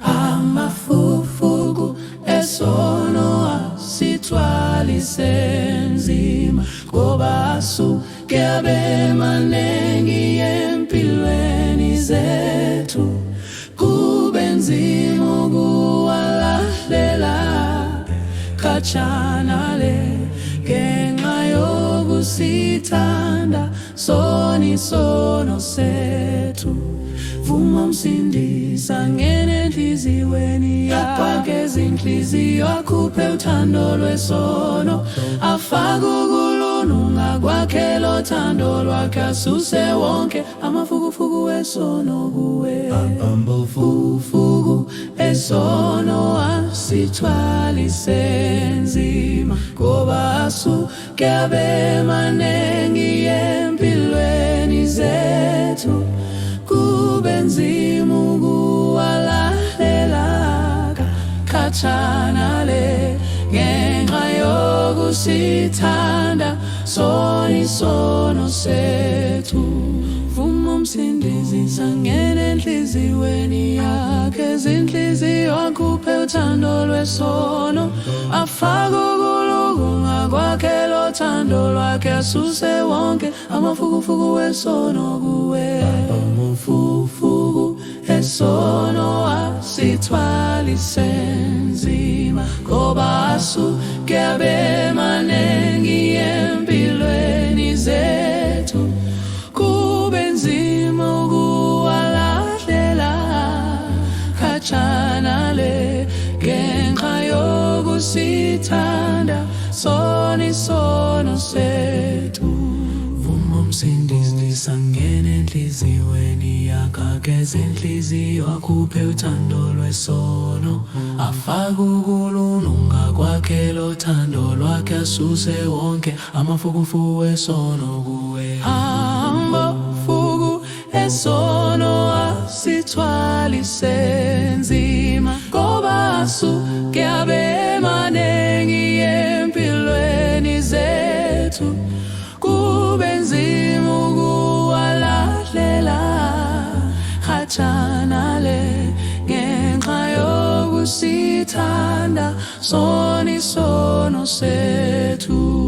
Amafufuku esono asithwalise nzima ngoba asuke abe manengi empilweni zethu, kube nzima ukuwalahlela khatshana le ngenxa yokusithanda sono sethu. Vuma Msindisa ngene enhliziyweni yakhe ezinhliziyo, akhuphe uthando lwesono, afake ukulunga kwakhe lothando lwakhe, asuse wonke amafukufuku wesono kuwe. Amafukufuku esono asithwalise nzima ngoba asuke abe manengi empilweni zethu, kube nzima ukuwalahlela khatshana le ngenxa yokusithanda sono sethu. Vuma Msindisa ngene enhliziyweni yakhe ezinhliziyo, akhuphe uthando lwesono, afake ukulunga kwakhe lothando lwakhe, asuse wonke amafukufuku wesono kuwe. Amafukufuku esono asithwalise nzima ngoba asuke abe manengi empilweni zethu, kube nzima ukuwalahlela khatshana le ngenxa yokusithanda sono sethu. Vuma Msindisa ngene enhliziyweni yakhe ezinhliziyo, akhuphe uthando lwesono, afake ukulunga kwakhe lothando lwakhe, asuse wonke amafukufuku wesono kuwe. Amafuku esono asithwalise nzima ngoba asuke abe manengi empilweni zethu, kube nzima ukuwalahlela khatshana le ngenxa yokusithanda sono sethu.